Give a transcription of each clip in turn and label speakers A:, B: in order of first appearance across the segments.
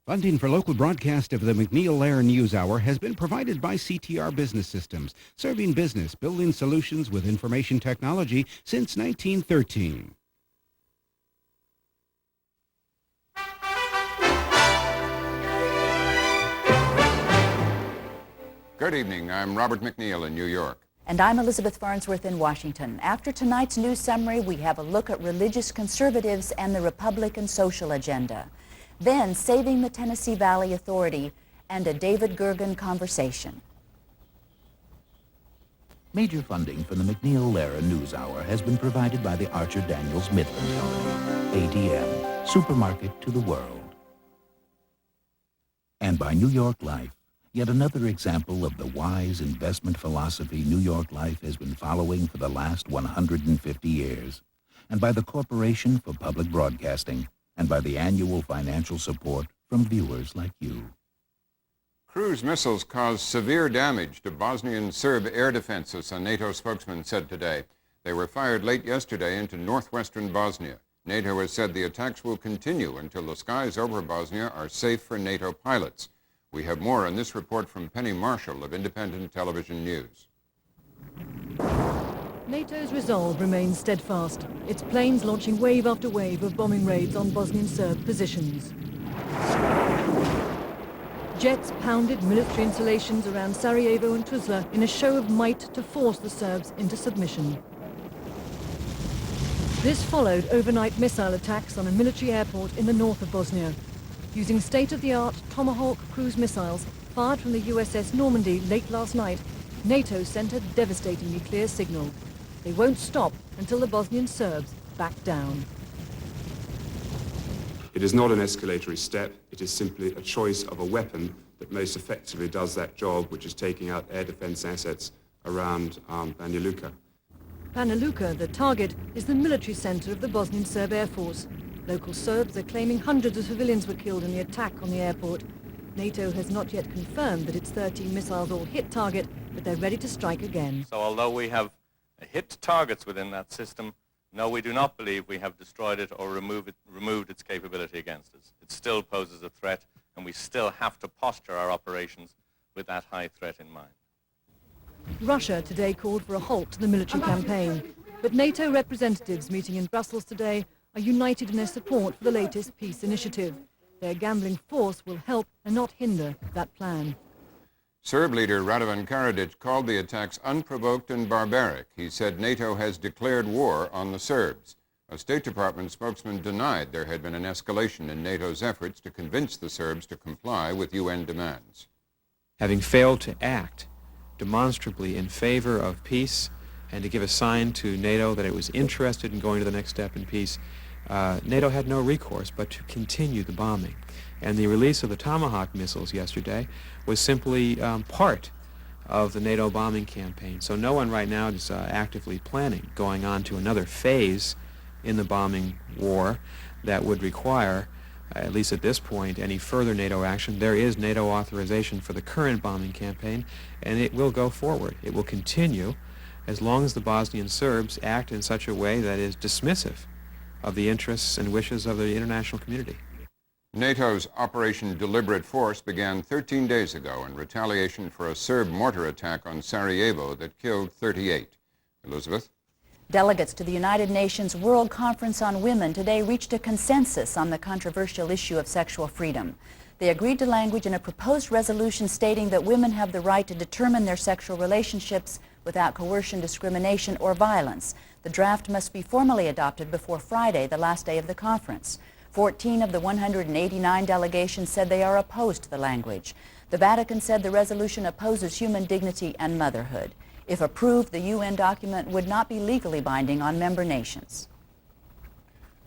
A: Funding for local broadcast of the MacNeil Lehrer NewsHour has been provided by CTR Business Systems, serving business building solutions with information technology since 1913.
B: Good evening. I'm Robert MacNeil in New York.
C: And I'm Elizabeth Farnsworth in Washington. After tonight's news summary, we have a look at religious conservatives and the Republican social agenda. Then, saving the Tennessee Valley Authority and a David Gergen conversation.
D: Major funding for the MacNeil Lehrer NewsHour has been provided by the Archer Daniels Midland Company, ADM, supermarket to the world. And by New York Life, yet another example of the wise investment philosophy New York Life has been following for the last 150 years, and by the Corporation for Public Broadcasting, and by the annual financial support from viewers like you.
B: Cruise missiles caused severe damage to Bosnian Serb air defenses, a NATO spokesman said today. They were fired late yesterday into northwestern Bosnia. NATO has said the attacks will continue until the skies over Bosnia are safe for NATO pilots. We have more on this report from Penny Marshall of Independent Television News.
E: NATO's resolve remains steadfast, its planes launching wave after wave of bombing raids on Bosnian Serb positions. Jets pounded military installations around Sarajevo and Tuzla in a show of might to force the Serbs into submission. This followed overnight missile attacks on a military airport in the north of Bosnia. Using state-of-the-art Tomahawk cruise missiles fired from the USS Normandy late last night, NATO sent a devastatingly clear signal. They won't stop until the Bosnian Serbs back down.
F: It is not an escalatory step. It is simply a choice of a weapon that most effectively does that job, which is taking out air defense assets around Banja Luka.
E: Banja Luka, the target, is the military center of the Bosnian Serb Air Force. Local Serbs are claiming hundreds of civilians were killed in the attack on the airport. NATO has not yet confirmed that its 13 missiles all hit target, but they're ready to strike again.
G: So although we have hit targets within that system, no, we do not believe we have destroyed it or removed its capability against us. It still poses a threat, and we still have to posture our operations with that high threat in mind.
E: Russia today called for a halt to the military campaign, but NATO representatives meeting in Brussels today are united in their support for the latest peace initiative. Their gambling force will help and not hinder that plan.
B: Serb leader Radovan Karadzic called the attacks unprovoked and barbaric. He said NATO has declared war on the Serbs. A State Department spokesman denied there had been an escalation in NATO's efforts to convince the Serbs to comply with UN demands.
H: Having failed to act demonstrably in favor of peace and to give a sign to NATO that it was interested in going to the next step in peace, NATO had no recourse but to continue the bombing. And the release of the Tomahawk missiles yesterday was simply part of the NATO bombing campaign. So no one right now is actively planning going on to another phase in the bombing war that would require, at least at this point, any further NATO action. There is NATO authorization for the current bombing campaign, and it will go forward. It will continue as long as the Bosnian Serbs act in such a way that is dismissive of the interests and wishes of the international community.
B: NATO's Operation Deliberate Force began 13 days ago in retaliation for a Serb mortar attack on Sarajevo that killed 38. Elizabeth?
C: Delegates to the United Nations World Conference on Women today reached a consensus on the controversial issue of sexual freedom. They agreed to language in a proposed resolution stating that women have the right to determine their sexual relationships without coercion, discrimination, or violence. The draft must be formally adopted before Friday, the last day of the conference. 14 of the 189 delegations said they are opposed to the language. The Vatican said the resolution opposes human dignity and motherhood. If approved, the UN document would not be legally binding on member nations.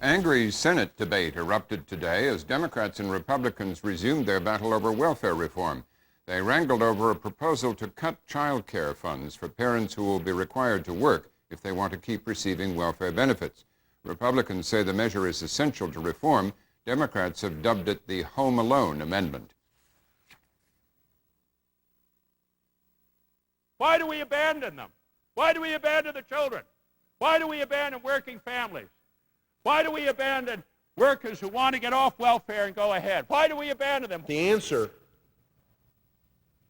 B: Angry Senate debate erupted today as Democrats and Republicans resumed their battle over welfare reform. They wrangled over a proposal to cut child care funds for parents who will be required to work if they want to keep receiving welfare benefits. Republicans say the measure is essential to reform. Democrats have dubbed it the Home Alone Amendment.
I: Why do we abandon them? Why do we abandon the children? Why do we abandon working families? Why do we abandon workers who want to get off welfare and go ahead. Why do we abandon them?
J: The answer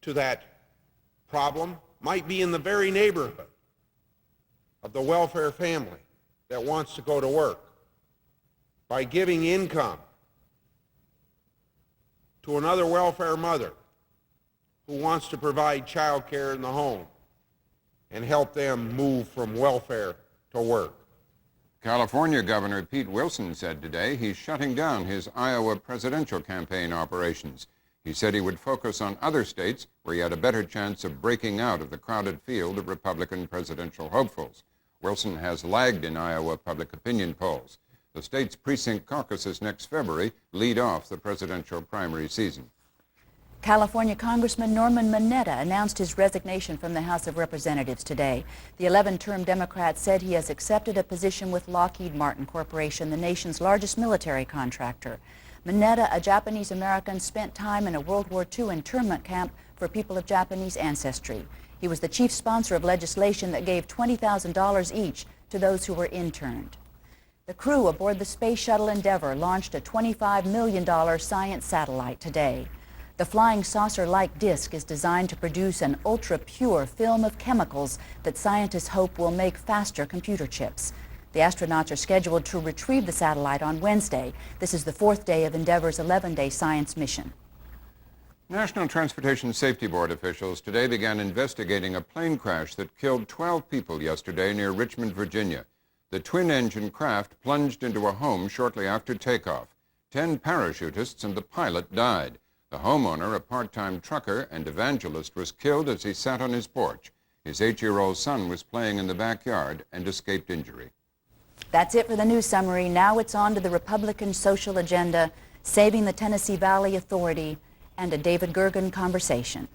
J: to that problem might be in the very neighborhood of the welfare family that wants to go to work, by giving income to another welfare mother who wants to provide child care in the home and help them move from welfare to work.
B: California Governor Pete Wilson said today he's shutting down his Iowa presidential campaign operations. He said he would focus on other states where he had a better chance of breaking out of the crowded field of Republican presidential hopefuls. Wilson has lagged in Iowa public opinion polls. The state's precinct caucuses next February lead off the presidential primary season.
C: California Congressman Norman Mineta announced his resignation from the House of Representatives today. The 11-term Democrat said he has accepted a position with Lockheed Martin Corporation, the nation's largest military contractor. Mineta, a Japanese-American, spent time in a World War II internment camp for people of Japanese ancestry. He was the chief sponsor of legislation that gave $20,000 each to those who were interned. The crew aboard the Space Shuttle Endeavour launched a $25 million science satellite today. The flying saucer-like disc is designed to produce an ultra-pure film of chemicals that scientists hope will make faster computer chips. The astronauts are scheduled to retrieve the satellite on Wednesday. This is the fourth day of Endeavour's 11-day science mission.
B: National Transportation Safety Board officials today began investigating a plane crash that killed 12 people yesterday near Richmond, Virginia. The twin-engine craft plunged into a home shortly after takeoff. 10 parachutists and the pilot died. The homeowner, a part-time trucker and evangelist, was killed as he sat on his porch. His 8-year-old son was playing in the backyard and escaped injury.
C: That's it for the news summary. Now it's on to the Republican social agenda, saving the Tennessee Valley Authority, and a David Gergen conversation.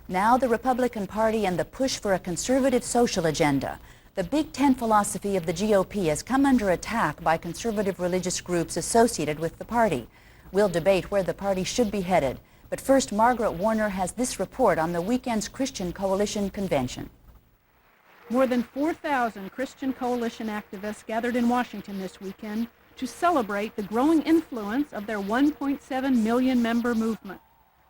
C: Now the Republican Party and the push for a conservative social agenda. The Big Ten philosophy of the GOP has come under attack by conservative religious groups associated with the party. We'll debate where the party should be headed. But first, Margaret Warner has this report on the weekend's Christian Coalition convention.
K: More than 4,000 Christian Coalition activists gathered in Washington this weekend to celebrate the growing influence of their 1.7 million member movement.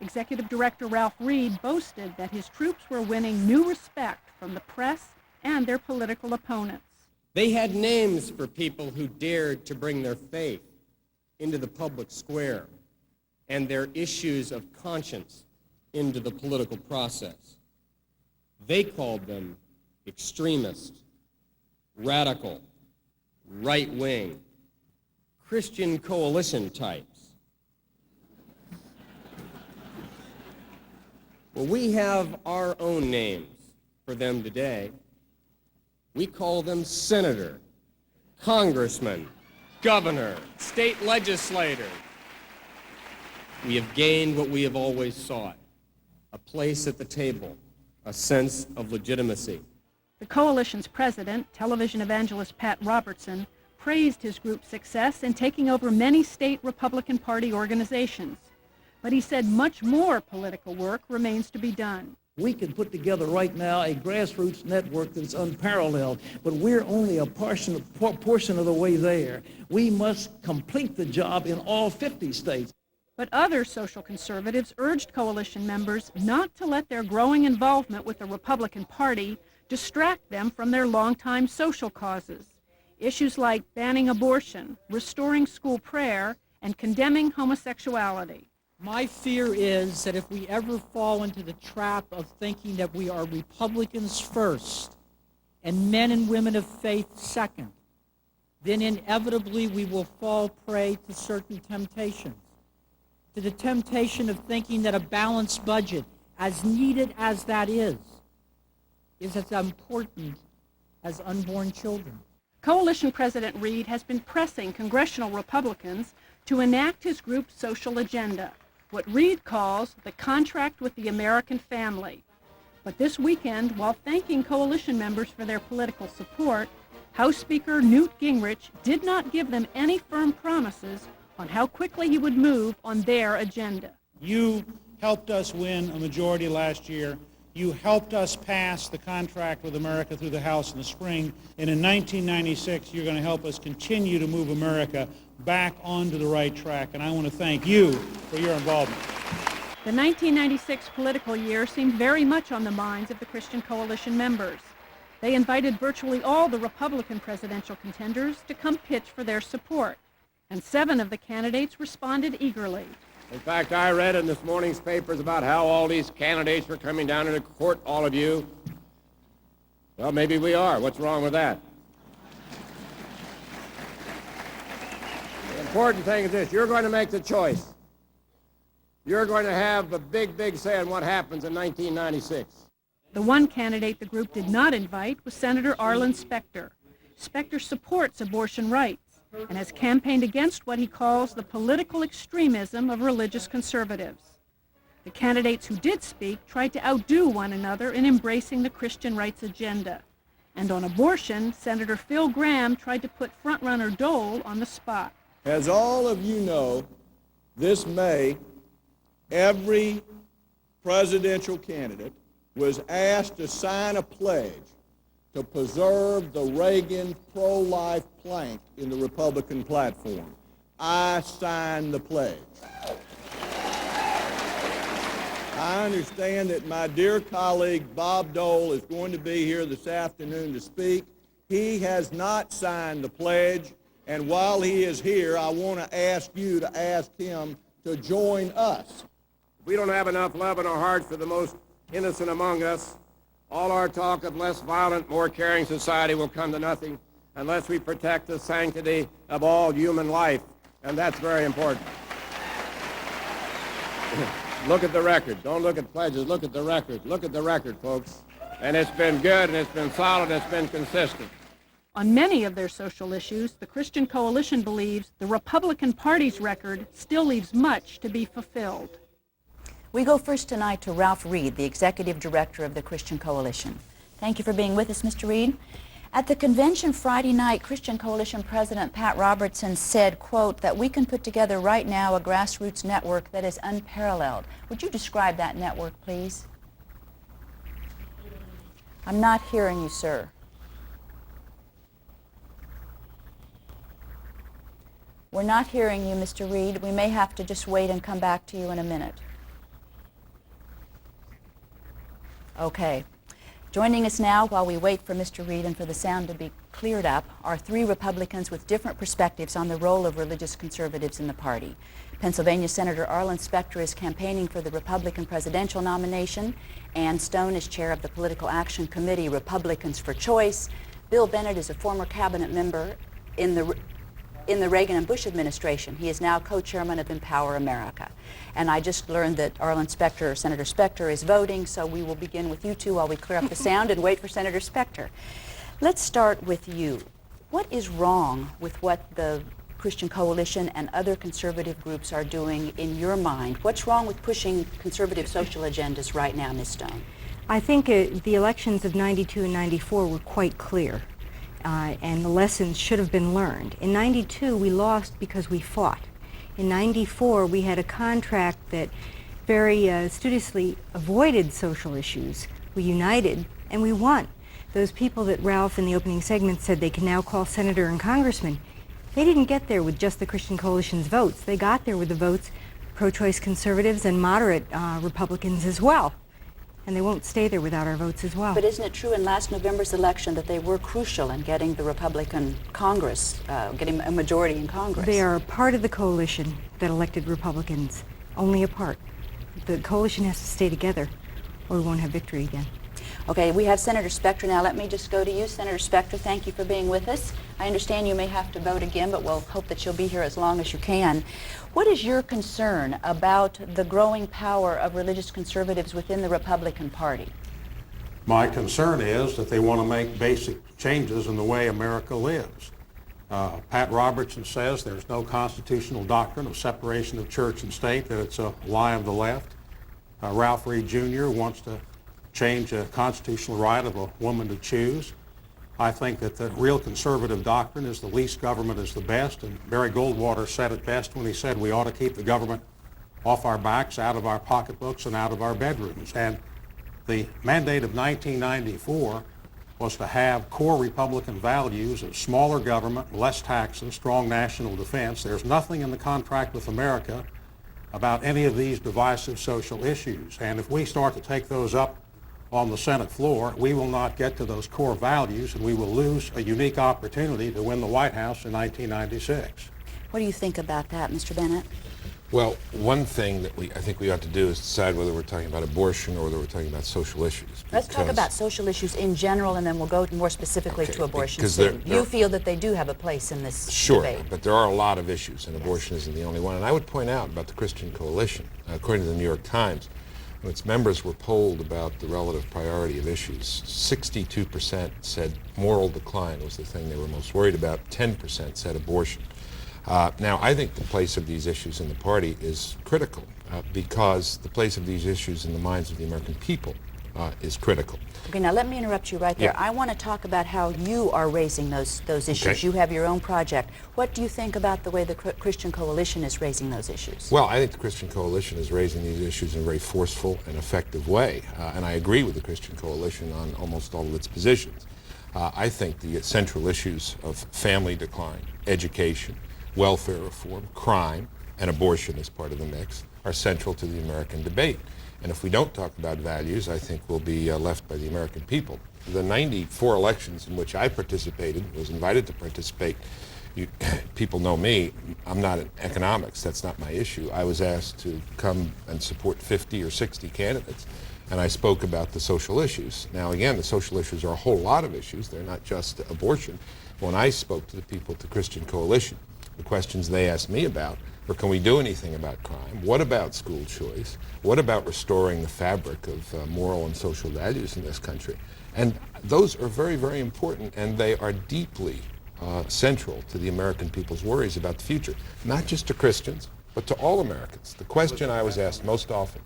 K: Executive Director Ralph Reed boasted that his troops were winning new respect from the press and their political opponents.
L: They had names for people who dared to bring their faith into the public square and their issues of conscience into the political process. They called them extremist, radical, right-wing, Christian Coalition types. Well, we have our own names for them today. We call them senator, congressman, governor, state legislator. We have gained what we have always sought, a place at the table, a sense of legitimacy.
K: The coalition's president, television evangelist Pat Robertson, praised his group's success in taking over many state Republican Party organizations. But he said much more political work remains to be done.
M: We can put together right now a grassroots network that's unparalleled, but we're only a portion of the way there. We must complete the job in all 50 states.
K: But other social conservatives urged coalition members not to let their growing involvement with the Republican Party distract them from their longtime social causes. Issues like banning abortion, restoring school prayer, and condemning homosexuality.
N: My fear is that if we ever fall into the trap of thinking that we are Republicans first and men and women of faith second, then inevitably we will fall prey to certain temptations. To the temptation of thinking that a balanced budget, as needed as that is as important as unborn children.
K: Coalition President Reed has been pressing congressional Republicans to enact his group's social agenda, what Reed calls the contract with the American family. But this weekend, while thanking coalition members for their political support, House Speaker Newt Gingrich did not give them any firm promises on how quickly he would move on their agenda.
O: You helped us win a majority last year. You helped us pass the contract with America through the House in the spring, and in 1996, you're going to help us continue to move America back onto the right track, and I want to thank you for your involvement.
K: The 1996 political year seemed very much on the minds of the Christian Coalition members. They invited virtually all the Republican presidential contenders to come pitch for their support, and 7 of the candidates responded eagerly.
P: In fact, I read in this morning's papers about how all these candidates were coming down into court, all of you. Well, maybe we are. What's wrong with that? The important thing is this. You're going to make the choice. You're going to have a big, big say in what happens in 1996.
K: The one candidate the group did not invite was Senator Arlen Specter. Specter supports abortion rights and has campaigned against what he calls the political extremism of religious conservatives. The candidates who did speak tried to outdo one another in embracing the Christian rights agenda. And on abortion, Senator Phil Gramm tried to put frontrunner Dole on the spot.
Q: As all of you know, this May, every presidential candidate was asked to sign a pledge to preserve the Reagan pro-life plank in the Republican platform. I signed the pledge. I understand that my dear colleague Bob Dole is going to be here this afternoon to speak. He has not signed the pledge, and while he is here, I want to ask you to ask him to join us.
P: If we don't have enough love in our hearts for the most innocent among us, all our talk of less violent, more caring society will come to nothing unless we protect the sanctity of all human life, and that's very important. Look at the record. Don't look at pledges. Look at the record. Look at the record, folks. And it's been good, and it's been solid, and it's been consistent.
K: On many of their social issues, the Christian Coalition believes the Republican Party's record still leaves much to be fulfilled.
C: We go first tonight to Ralph Reed, the Executive Director of the Christian Coalition. Thank you for being with us, Mr. Reed. At the convention Friday night, Christian Coalition President Pat Robertson said, quote, that we can put together right now a grassroots network that is unparalleled. Would you describe that network, please? I'm not hearing you, sir. We're not hearing you, Mr. Reed. We may have to just wait and come back to you in a minute. Okay. Joining us now while we wait for Mr. Reed and for the sound to be cleared up are 3 Republicans with different perspectives on the role of religious conservatives in the party. Pennsylvania Senator Arlen Specter is campaigning for the Republican presidential nomination. Ann Stone is chair of the Political Action Committee, Republicans for Choice. Bill Bennett is a former cabinet member in the Reagan and Bush administration. He is now co-chairman of Empower America. And I just learned that Arlen Specter, Senator Specter, is voting, so we will begin with you two while we clear up the sound and wait for Senator Specter. Let's start with you. What is wrong with what the Christian Coalition and other conservative groups are doing in your mind? What's wrong with pushing conservative social agendas right now, Ms. Stone?
R: I think the elections of 92 and 94 were quite clear. And the lessons should have been learned. In 92, we lost because we fought. In 94, we had a contract that very studiously avoided social issues. We united, and we won. Those people that Ralph in the opening segment said they can now call senator and congressman, they didn't get there with just the Christian Coalition's votes. They got there with the votes pro-choice conservatives and moderate Republicans as well. And they won't stay there without our votes as well.
C: But isn't it true in last November's election that they were crucial in getting the Republican Congress, getting a majority in Congress?
R: They are a part of the coalition that elected Republicans, only a part. The coalition has to stay together or we won't have victory again.
C: Okay, we have Senator Specter now. Let me just go to you. Senator Specter, thank you for being with us. I understand you may have to vote again, but we'll hope that you'll be here as long as you can. What is your concern about the growing power of religious conservatives within the Republican Party?
S: My concern is that they want to make basic changes in the way America lives. Pat Robertson says there's no constitutional doctrine of separation of church and state, that it's a lie of the left. Ralph Reed Jr. wants to change a constitutional right of a woman to choose. I think that the real conservative doctrine is the least government is the best, and Barry Goldwater said it best when he said we ought to keep the government off our backs, out of our pocketbooks, and out of our bedrooms. And the mandate of 1994 was to have core Republican values of smaller government, less taxes, strong national defense. There's nothing in the contract with America about any of these divisive social issues. And if we start to take those up on the Senate floor, we will not get to those core values, and we will lose a unique opportunity to win the White House in 1996.
C: What do you think about that, Mr. Bennett?
T: Well, one thing that I think we ought to do is decide whether we're talking about abortion or whether we're talking about social issues.
C: Let's talk about social issues in general, and then we'll go more specifically to abortion
T: because
C: soon. You feel that they do have a place in this debate?
T: But there are a lot of issues, and abortion isn't the only one. And I would point out about the Christian Coalition, according to the New York Times, when its members were polled about the relative priority of issues, 62% said moral decline was the thing they were most worried about, 10% said abortion. Now, I think the place of these issues in the party is critical because the place of these issues in the minds of the American people is critical.
C: Okay, now let me interrupt you right there.
T: Yeah.
C: I want to talk about how you are raising those issues.
T: Okay.
C: You have your own project. What do you think about the way the Christian Coalition is raising those issues?
T: Well, I think the Christian Coalition is raising these issues in a very forceful and effective way, and I agree with the Christian Coalition on almost all of its positions. I think the central issues of family decline, education, welfare reform, crime, and abortion as part of the mix are central to the American debate. And if we don't talk about values, I think we'll be left by the American people. The 94 elections in which I participated, was invited to participate, people know me, I'm not in economics, that's not my issue. I was asked to come and support 50 or 60 candidates, and I spoke about the social issues. Now again, the social issues are a whole lot of issues, they're not just abortion. When I spoke to the people at the Christian Coalition, the questions they asked me about were, can we do anything about crime? What about school choice? What about restoring the fabric of moral and social values in this country? And those are very, very important, and they are deeply central to the American people's worries about the future, not just to Christians, but to all Americans. The question I was asked most often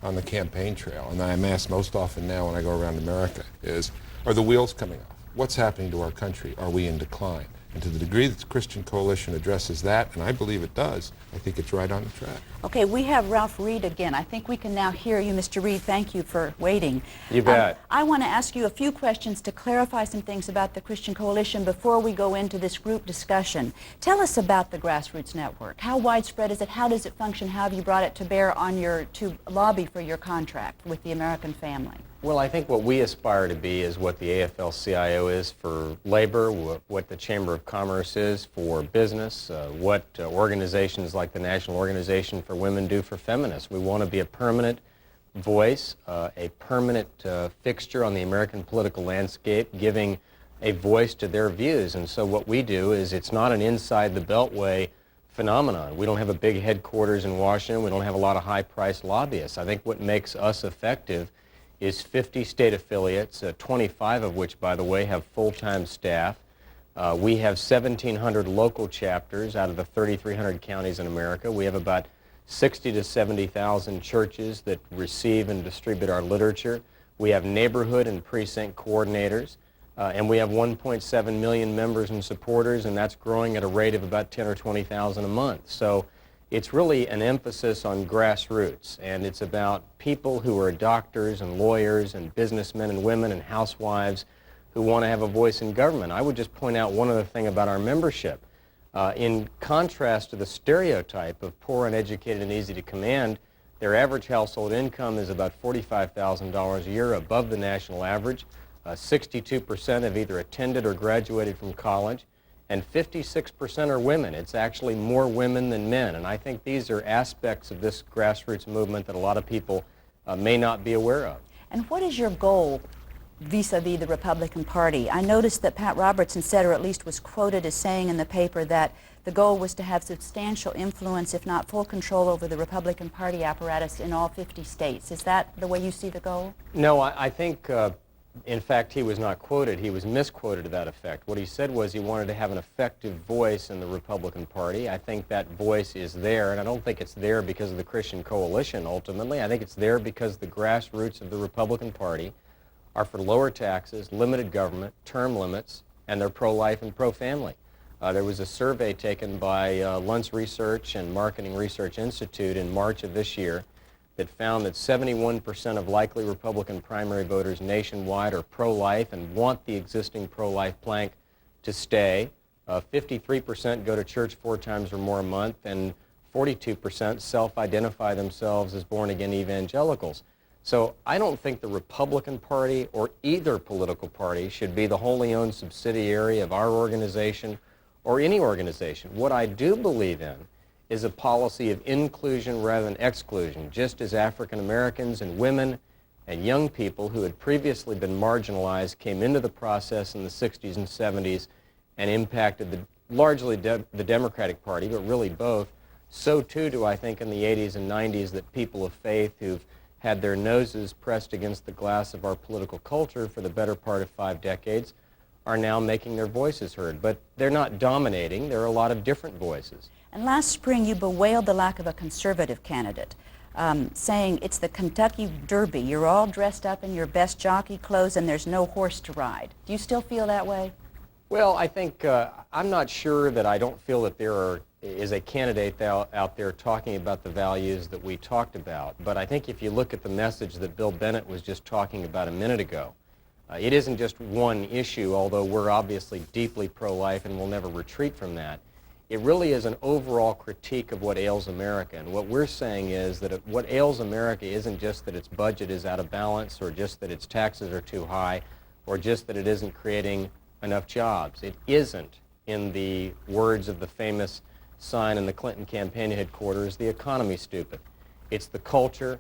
T: on the campaign trail, and I'm asked most often now when I go around America, is, are the wheels coming off? What's happening to our country? Are we in decline? And to the degree that the Christian Coalition addresses that, and I believe it does, I think it's right on the track.
C: Okay, we have Ralph Reed again. I think we can now hear you, Mr. Reed. Thank you for waiting.
U: You bet.
C: I want to ask you a few questions to clarify some things about the Christian Coalition before we go into this group discussion. Tell us about the Grassroots Network. How widespread is it? How does it function? How have you brought it to bear on to lobby for your contract with the American family?
U: Well, I think what we aspire to be is what the AFL-CIO is for labor, what the Chamber of Commerce is for business, what organizations like the National Organization for Women do for feminists. We want to be a permanent voice, a permanent fixture on the American political landscape, giving a voice to their views. And so what we do is, it's not an inside the Beltway phenomenon. We don't have a big headquarters in Washington. We don't have a lot of high-priced lobbyists. I think what makes us effective is 50 state affiliates, 25 of which, by the way, have full-time staff. We have 1,700 local chapters out of the 3,300 counties in America. We have about 60 to 70,000 churches that receive and distribute our literature. We have neighborhood and precinct coordinators, and we have 1.7 million members and supporters, and that's growing at a rate of about 10 or 20,000 a month. So it's really an emphasis on grassroots, and it's about people who are doctors and lawyers and businessmen and women and housewives who want to have a voice in government. I would just point out one other thing about our membership. In contrast to the stereotype of poor, uneducated, and easy to command, their average household income is about $45,000 a year, above the national average. 62% have either attended or graduated from college, and 56% are women. It's actually more women than men, and I think these are aspects of this grassroots movement that a lot of people may not be aware of.
C: And what is your goal vis-a-vis the Republican Party? I noticed that Pat Robertson said, or at least was quoted as saying in the paper, that the goal was to have substantial influence, if not full control, over the Republican Party apparatus in all 50 states. Is that the way you see the goal?
U: No, I think in fact, he was not quoted. He was misquoted to that effect. What he said was he wanted to have an effective voice in the Republican Party. I think that voice is there, and I don't think it's there because of the Christian Coalition, ultimately. I think it's there because the grassroots of the Republican Party are for lower taxes, limited government, term limits, and they're pro-life and pro-family. There was a survey taken by Luntz Research and Marketing Research Institute in March of this year that found that 71% of likely Republican primary voters nationwide are pro-life and want the existing pro-life plank to stay. 53% go to church 4 times or more a month, and 42% self-identify themselves as born-again evangelicals. So I don't think the Republican Party or either political party should be the wholly owned subsidiary of our organization or any organization. What I do believe in is a policy of inclusion rather than exclusion, just as African Americans and women and young people who had previously been marginalized came into the process in the 60s and 70s and impacted largely the Democratic Party, but really both. So too do I think in the 80s and 90s that people of faith who've had their noses pressed against the glass of our political culture for the better part of 5 decades are now making their voices heard. But they're not dominating. There are a lot of different voices.
C: And last spring you bewailed the lack of a conservative candidate, saying it's the Kentucky Derby. You're all dressed up in your best jockey clothes and there's no horse to ride. Do you still feel that way?
U: Well, I think, I'm not sure that I don't feel that there is a candidate out there talking about the values that we talked about. But I think if you look at the message that Bill Bennett was just talking about a minute ago, it isn't just one issue, although we're obviously deeply pro-life and will never retreat from that. It really is an overall critique of what ails America. And what we're saying is that what ails America isn't just that its budget is out of balance or just that its taxes are too high or just that it isn't creating enough jobs. It isn't, in the words of the famous sign in the Clinton campaign headquarters, the economy stupid. It's the culture,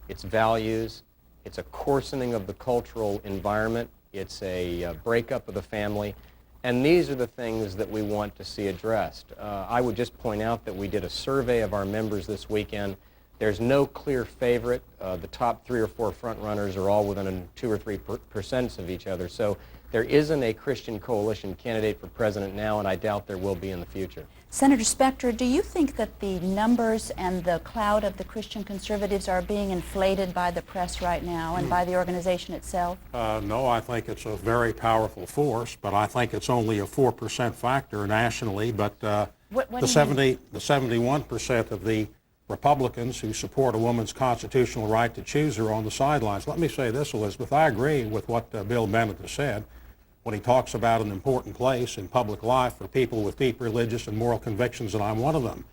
U: it's values, it's a coarsening of the cultural environment, it's a breakup of the family, and these are the things that we want to see addressed. I would just point out that we did a survey of our members this weekend. There's no clear favorite. The top 3 or 4 front runners are all within 2 or 3% of each other. So there isn't a Christian coalition candidate for president now, and I doubt there will be in the future.
C: Senator Specter, do you think that the numbers and the cloud of the Christian conservatives are being inflated by the press right now and by the organization itself?
S: No, I think it's a very powerful force, but I think it's only a 4% factor nationally. But the 71% of the Republicans who support a woman's constitutional right to choose are on the sidelines. Let me say this, Elizabeth. I agree with what Bill Bennett has said when he talks about an important place in public life for people with deep religious and moral convictions, and I'm one of them.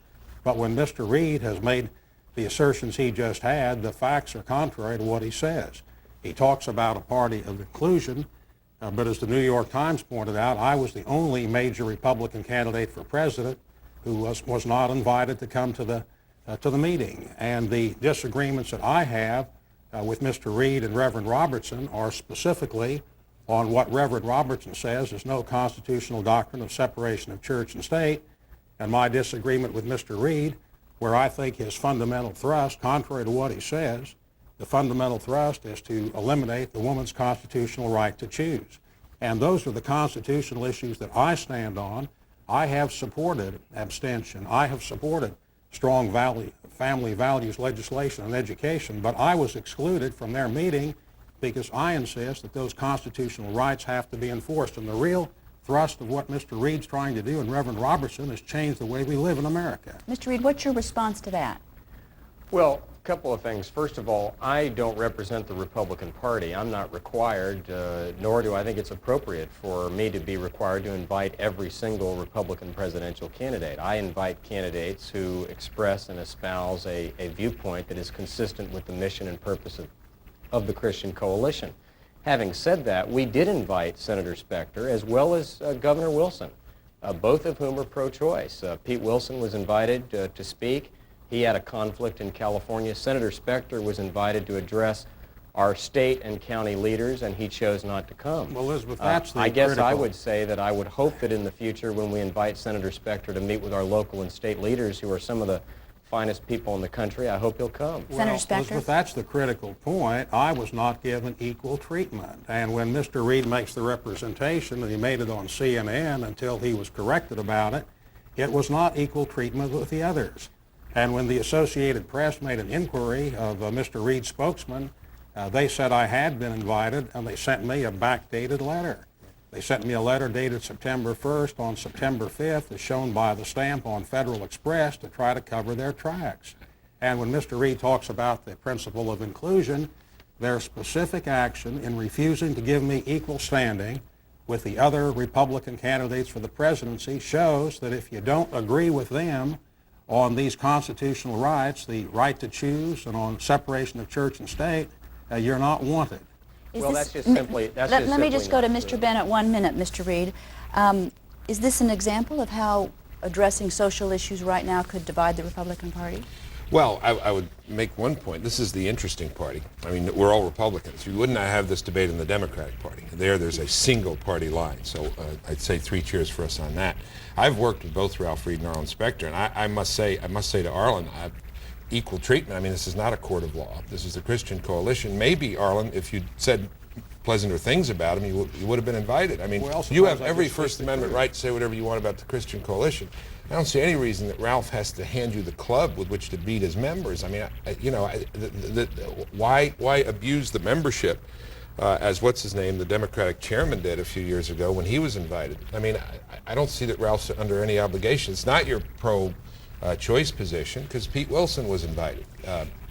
S: But when Mr. Reed has made the assertions he just had, the facts are contrary to what he says. He talks about a party of inclusion, but as the New York Times pointed out, I was the only major Republican candidate for president who was not invited to come to the meeting. And the disagreements that I have with Mr. Reed and Reverend Robertson are specifically on what Reverend Robertson says is no constitutional doctrine of separation of church and state, and my disagreement with Mr. Reed, where I think his fundamental thrust, contrary to what he says, the fundamental thrust is to eliminate the woman's constitutional right to choose. And those are the constitutional issues that I stand on. I have supported abstention. I have supported strong family values legislation and education, but I was excluded from their meeting because I insist that those constitutional rights have to be enforced. And the real thrust of what Mr. Reed's trying to do and Reverend Robertson is change the way we live in America.
C: Mr. Reed, what's your response to that?
U: Well, a couple of things. First of all, I don't represent the Republican Party. I'm not required, nor do I think it's appropriate for me to be required to invite every single Republican presidential candidate. I invite candidates who express and espouse a viewpoint that is consistent with the mission and purpose of the Christian Coalition. Having said that, we did invite Senator Specter as well as Governor Wilson, both of whom are pro-choice. Pete Wilson was invited to speak. He had a conflict in California. Senator Specter was invited to address our state and county leaders, and he chose not to come.
S: Well, Elizabeth, that's
U: I guess I would say that I would hope that in the future when we invite Senator Specter to meet with our local and state leaders, who are some of the finest people in the country, I hope he'll come.
C: Senator Specter?
S: Elizabeth, that's the critical point. I was not given equal treatment. And when Mr. Reed makes the representation, and he made it on CNN until he was corrected about it, it was not equal treatment with the others. And when the Associated Press made an inquiry of Mr. Reed's spokesman, they said I had been invited, and they sent me a backdated letter. They sent me a letter dated September 1st. On September 5th, as shown by the stamp on Federal Express, to try to cover their tracks. And when Mr. Reed talks about the principle of inclusion, their specific action in refusing to give me equal standing with the other Republican candidates for the presidency shows that if you don't agree with them on these constitutional rights, the right to choose, and on separation of church and state, you're not wanted.
U: That's just simply...
C: Let me just go to Mr. Bennett 1 minute, Mr. Reed. Is this an example of how addressing social issues right now could divide the Republican Party?
T: Well, I would make one point. This is the interesting party. I mean, we're all Republicans. You wouldn't have this debate in the Democratic Party. There's a single party line. So I'd say 3 cheers for us on that. I've worked with both Ralph Reed and Arlen Specter, and I must say to Arlen, equal treatment. I mean, this is not a court of law. This is the Christian Coalition. Maybe, Arlen, if you'd said pleasanter things about him, you would have been invited. I mean, you have every First Amendment right to say whatever you want about the Christian Coalition. I don't see any reason that Ralph has to hand you the club with which to beat his members. I mean, why abuse the membership as what's his name, the Democratic chairman did a few years ago when he was invited? I mean, I don't see that Ralph's under any obligation. It's not your pro-choice position because Pete Wilson was invited.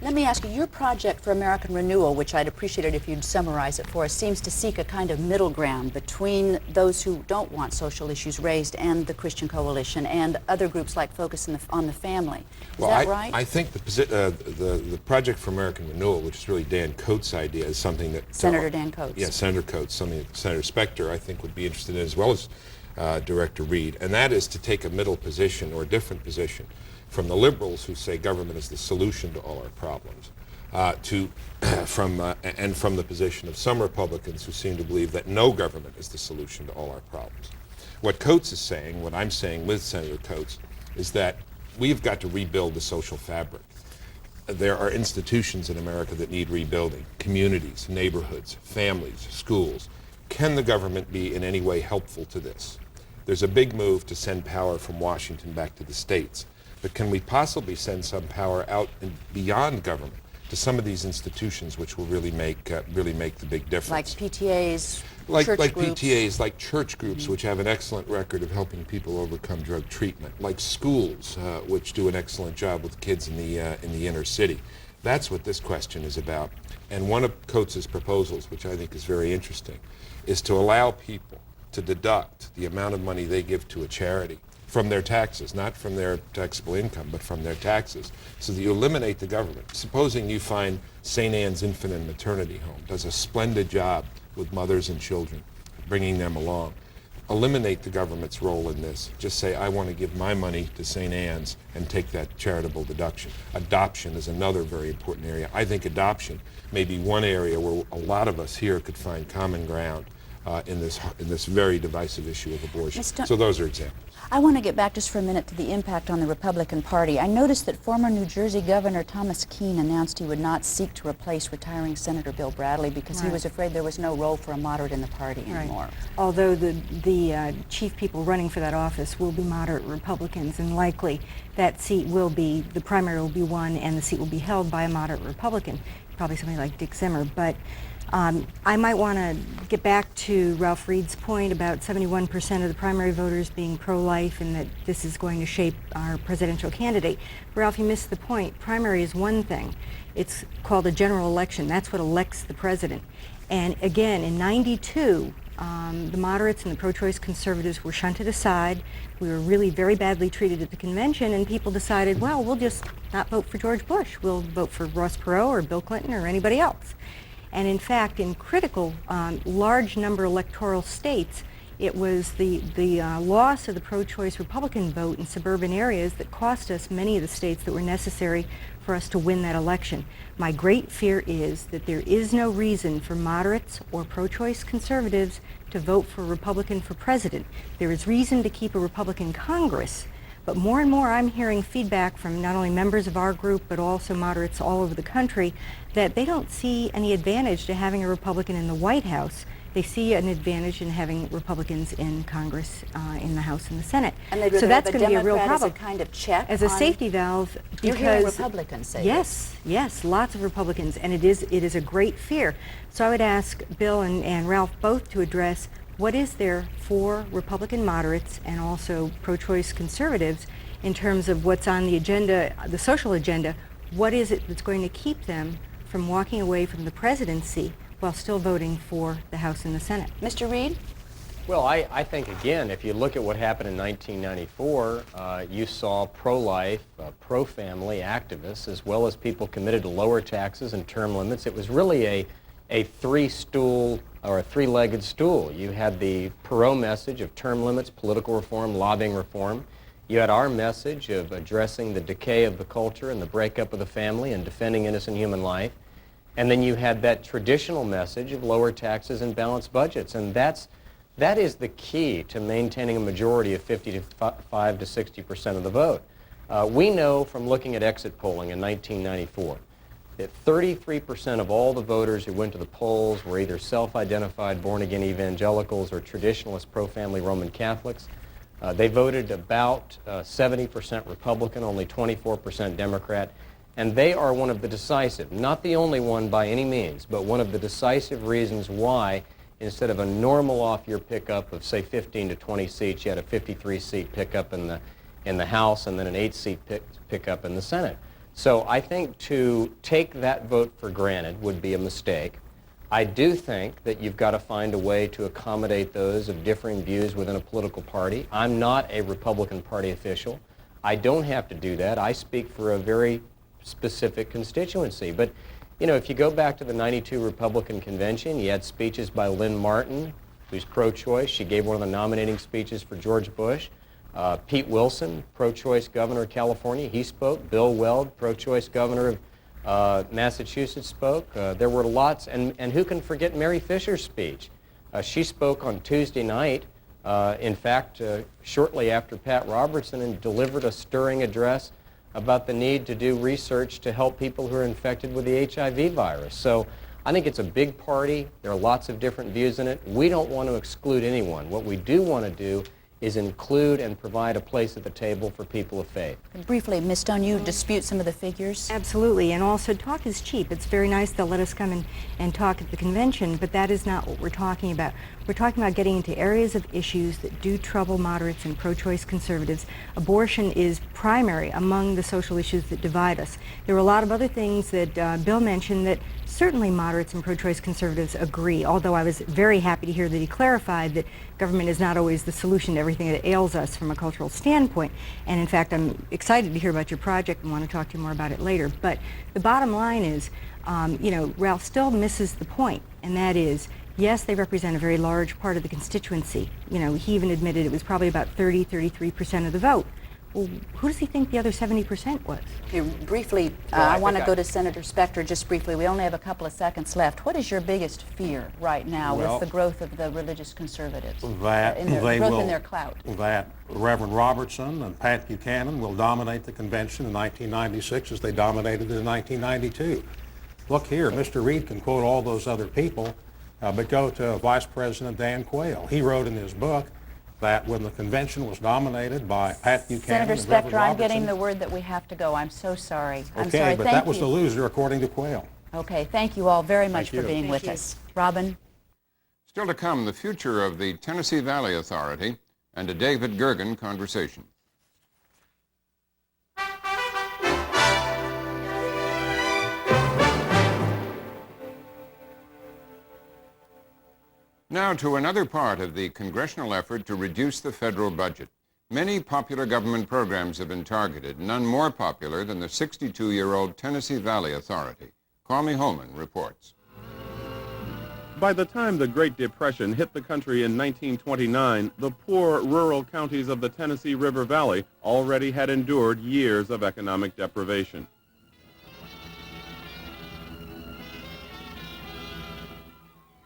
C: Let me ask you, your project for American Renewal, which I'd appreciate it if you'd summarize it for us, seems to seek a kind of middle ground between those who don't want social issues raised and the Christian Coalition and other groups like Focus on the Family. Is that right?
T: I think the project for American Renewal, which is really Dan Coates' idea, is something that...
C: Senator Dan Coates.
T: Yeah, Senator Coates, something that Senator Specter, I think, would be interested in, as well as Director Reed, and that is to take a middle position or a different position from the liberals who say government is the solution to all our problems, from the position of some Republicans who seem to believe that no government is the solution to all our problems. What Coates is saying, what I'm saying with Senator Coates, is that we've got to rebuild the social fabric. There are institutions in America that need rebuilding: communities, neighborhoods, families, schools. Can the government be in any way helpful to this? There's a big move to send power from Washington back to the states. But can we possibly send some power out and beyond government to some of these institutions which will really make the big difference?
C: Like PTAs,
T: like
C: church groups.
T: PTAs, like church groups, which have an excellent record of helping people overcome drug treatment, like schools, which do an excellent job with kids in the inner city. That's what this question is about. And one of Coates' proposals, which I think is very interesting, is to allow people to deduct the amount of money they give to a charity from their taxes, not from their taxable income, but from their taxes, so that you eliminate the government. Supposing you find St. Anne's Infant and Maternity Home does a splendid job with mothers and children, bringing them along. Eliminate the government's role in this. Just say, I want to give my money to St. Anne's and take that charitable deduction. Adoption is another very important area. I think adoption may be one area where a lot of us here could find common ground in this very divisive issue of abortion. So those are examples.
C: I want to get back just for a minute to the impact on the Republican Party. I noticed that former New Jersey Governor Thomas Kean announced he would not seek to replace retiring Senator Bill Bradley because he was afraid there was no role for a moderate in the party anymore.
R: Although the chief people running for that office will be moderate Republicans, and likely that seat will be, the primary will be won and the seat will be held by a moderate Republican, probably somebody like Dick Zimmer. But I might want to get back to Ralph Reed's point about 71% of the primary voters being pro-life and that this is going to shape our presidential candidate. Ralph, you missed the point. Primary is one thing. It's called a general election. That's what elects the president. And again, in '92, the moderates and the pro-choice conservatives were shunted aside. We were really very badly treated at the convention, and people decided, well, we'll just not vote for George Bush. We'll vote for Ross Perot or Bill Clinton or anybody else. And in fact, in critical, large number electoral states, it was the loss of the pro-choice Republican vote in suburban areas that cost us many of the states that were necessary for us to win that election. My great fear is that there is no reason for moderates or pro-choice conservatives to vote for a Republican for president. There is reason to keep a Republican Congress. But more and more I'm hearing feedback from not only members of our group but also moderates all over the country that they don't see any advantage to having a Republican in the White House. They see an advantage in having Republicans in Congress, in the House and the Senate.
C: And
R: so that's going to be a real
C: Democrat
R: problem.
C: As a kind of check
R: as a safety valve, because
C: you're hearing Republicans say
R: yes, yes, lots of Republicans, and it is a great fear. So I would ask Bill and Ralph both to address What is there for Republican moderates and also pro-choice conservatives in terms of what's on the agenda, the social agenda? What is it that's going to keep them from walking away from the presidency while still voting for the House and the Senate?
C: Mr. Reed?
U: Well, I think, again, if you look at what happened in 1994, you saw pro-life, pro-family activists, as well as people committed to lower taxes and term limits. It was really a three-stool or a three-legged stool. You had the Perot message of term limits, political reform, lobbying reform. You had our message of addressing the decay of the culture and the breakup of the family and defending innocent human life. And then you had that traditional message of lower taxes and balanced budgets. And that is the key to maintaining a majority of 55 to 60% of the vote. We know from looking at exit polling in 1994 that 33% of all the voters who went to the polls were either self-identified born-again evangelicals or traditionalist pro-family Roman Catholics. They voted about 70% Republican, only 24% Democrat, and they are one of the decisive, not the only one by any means, but one of the decisive reasons why instead of a normal off-year pickup of, say, 15 to 20 seats, you had a 53-seat pickup in the House and then an 8-seat pickup in the Senate. So I think to take that vote for granted would be a mistake. I do think that you've got to find a way to accommodate those of differing views within a political party. I'm not a Republican Party official. I don't have to do that. I speak for a very specific constituency. But you know, if you go back to the 92 Republican convention, you had speeches by Lynn Martin, who's pro-choice. She gave one of the nominating speeches for George Bush. Pete Wilson, pro-choice governor of California, he spoke. Bill Weld, pro-choice governor of Massachusetts, spoke. There were lots, and who can forget Mary Fisher's speech? She spoke on Tuesday night, in fact, shortly after Pat Robertson, and delivered a stirring address about the need to do research to help people who are infected with the HIV virus. So I think it's a big party. There are lots of different views in it. We don't want to exclude anyone. What we do want to do is include and provide a place at the table for people of faith.
C: Briefly, Ms. Stone, you dispute some of the figures?
R: Absolutely, and also talk is cheap. It's very nice they'll let us come and talk at the convention, but that is not what we're talking about. We're talking about getting into areas of issues that do trouble moderates and pro-choice conservatives. Abortion is primary among the social issues that divide us. There were a lot of other things that Bill mentioned that certainly moderates and pro-choice conservatives agree, although I was very happy to hear that he clarified that government is not always the solution to everything that ails us from a cultural standpoint. And in fact, I'm excited to hear about your project and want to talk to you more about it later. But the bottom line is, you know, Ralph still misses the point, and that is, yes, they represent a very large part of the constituency. You know, he even admitted it was probably about 33% of the vote. Well, who does he think the other 70% was?
C: Okay, briefly, I want to go to Senator Spector just briefly. We only have a couple of seconds left. What is your biggest fear right now with the growth of the religious conservatives?
S: That
C: in their clout.
S: That Reverend Robertson and Pat Buchanan will dominate the convention in 1996 as they dominated it in 1992. Look here, Mr. Reed can quote all those other people, but go to Vice President Dan Quayle. He wrote in his book that when the convention was dominated by Pat Buchanan
C: Senator Spector, I'm getting the word that we have to go. I'm so sorry. I'm
S: okay,
C: sorry.
S: But
C: Thank
S: that was
C: you.
S: the loser according to Quayle.
C: Okay, thank you all very much
S: Thank
C: for
S: you.
C: being with us. Robin?
B: Still to come, the future of the Tennessee Valley Authority and a David Gergen conversation. Now to another part of the congressional effort to reduce the federal budget. Many popular government programs have been targeted, none more popular than the 62-year-old Tennessee Valley Authority. Kwame Holman reports.
A: By the time the Great Depression hit the country in 1929, the poor rural counties of the Tennessee River Valley already had endured years of economic deprivation.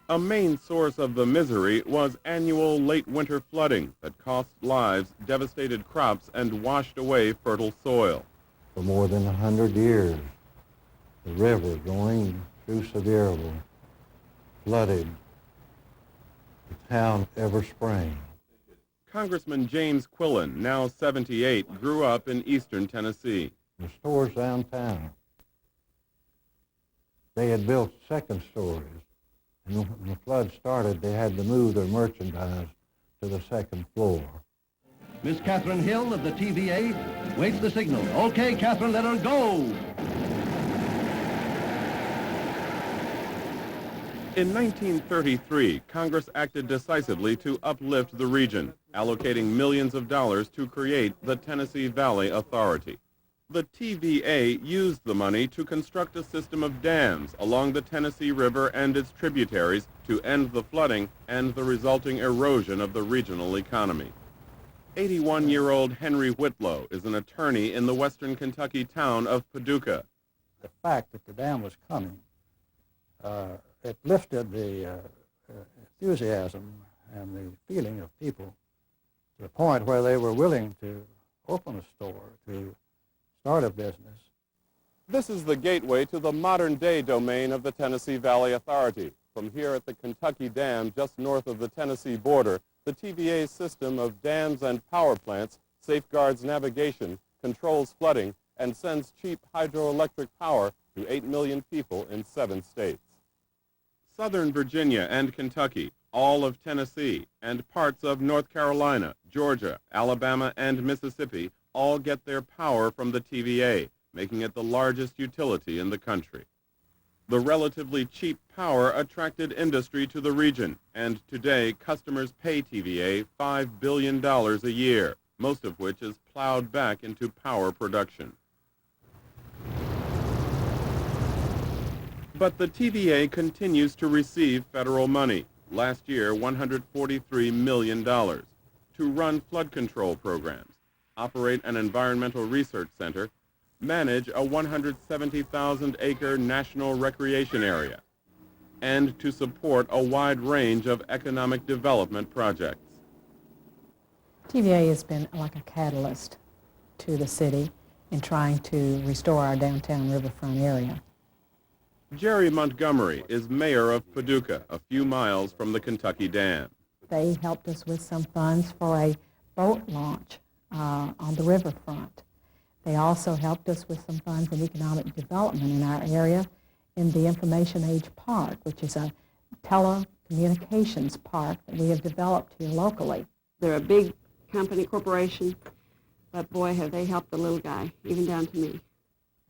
A: A main source of the misery was annual late winter flooding that cost lives, devastated crops, and washed away fertile soil.
V: For more than 100 years, the river going through Sevierville flooded the town every spring.
A: Congressman James Quillen, now 78, grew up in eastern Tennessee.
V: The stores downtown, they had built second stories, And when the flood started, they had to move their merchandise to the second floor.
D: Miss Catherine Hill of the TVA waits the signal. Okay, Catherine, let her go.
A: In 1933, Congress acted decisively to uplift the region, allocating millions of dollars to create the Tennessee Valley Authority. The TVA used the money to construct a system of dams along the Tennessee River and its tributaries to end the flooding and the resulting erosion of the regional economy. 81-year-old Henry Whitlow is an attorney in the western Kentucky town of Paducah.
F: The fact that the dam was coming, it lifted the enthusiasm and the feeling of people to the point where they were willing to open a store, to start a business.
A: This is the gateway to the modern-day domain of the Tennessee Valley Authority. From here at the Kentucky Dam, just north of the Tennessee border, the TVA's system of dams and power plants safeguards navigation, controls flooding, and sends cheap hydroelectric power to 8 million people in 7 states. Southern Virginia and Kentucky, all of Tennessee, and parts of North Carolina, Georgia, Alabama, and Mississippi all get their power from the TVA, making it the largest utility in the country. The relatively cheap power attracted industry to the region, and today customers pay TVA $5 billion a year, most of which is plowed back into power production. But the TVA continues to receive federal money, last year $143 million, to run flood control programs, operate an environmental research center, manage a 170,000-acre national recreation area, and to support a wide range of economic development projects.
W: TVA has been like a catalyst to the city in trying to restore our downtown riverfront area.
A: Jerry Montgomery is mayor of Paducah, a few miles from the Kentucky Dam.
W: They helped us with some funds for a boat launch on the riverfront. They also helped us with some funds in economic development in our area in the Information Age Park, which is a telecommunications park that we have developed here locally.
X: They're a big company, corporation, but boy, have they helped the little guy, even down to me.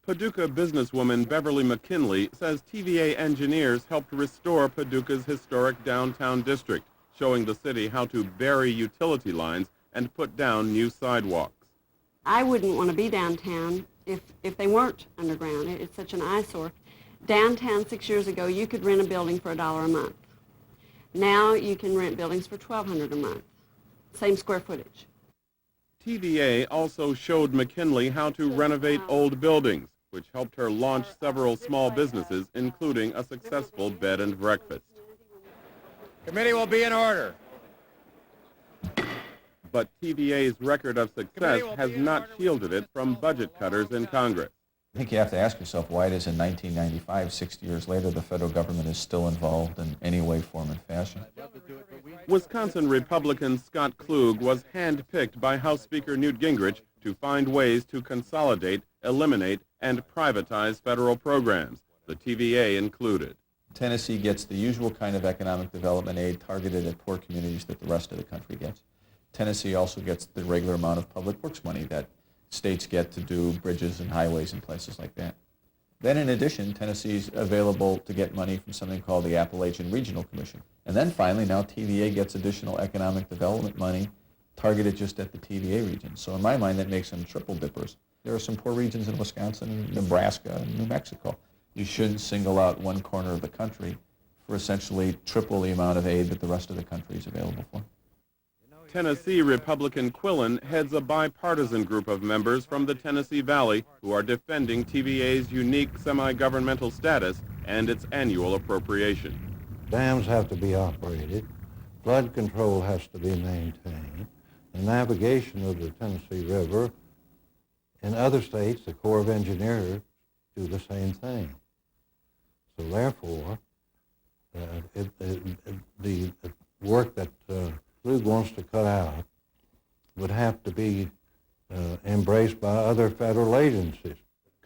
A: Paducah businesswoman Beverly McKinley says TVA engineers helped restore Paducah's historic downtown district, showing the city how to bury utility lines and put down new sidewalks.
X: I wouldn't want to be downtown if they weren't underground. It's such an eyesore. Downtown 6 years ago, you could rent a building for $1 a month. Now you can rent buildings for $1,200 a month, same square footage.
A: TVA also showed McKinley how to renovate old buildings, which helped her launch several small businesses, including a successful bed and breakfast.
P: Committee will be in order.
A: But TVA's record of success has not shielded it from budget cutters in Congress.
Y: I think you have to ask yourself why it is in 1995, 60 years later, the federal government is still involved in any way, form, and fashion.
A: Wisconsin Republican Scott Klug was handpicked by House Speaker Newt Gingrich to find ways to consolidate, eliminate, and privatize federal programs, the TVA included.
Y: Tennessee gets the usual kind of economic development aid targeted at poor communities that the rest of the country gets. Tennessee also gets the regular amount of public works money that states get to do bridges and highways and places like that. Then in addition, Tennessee's available to get money from something called the Appalachian Regional Commission. And then finally, now TVA gets additional economic development money targeted just at the TVA region. So in my mind, that makes them triple dippers. There are some poor regions in Wisconsin and Nebraska and New Mexico. You shouldn't single out one corner of the country for essentially triple the amount of aid that the rest of the country is available for.
A: Tennessee Republican Quillen heads a bipartisan group of members from the Tennessee Valley who are defending TVA's unique semi-governmental status and its annual appropriation.
V: Dams have to be operated, flood control has to be maintained, the navigation of the Tennessee River. In other states, the Corps of Engineers do the same thing. So therefore, the work that Klug wants to cut out would have to be embraced by other federal agencies.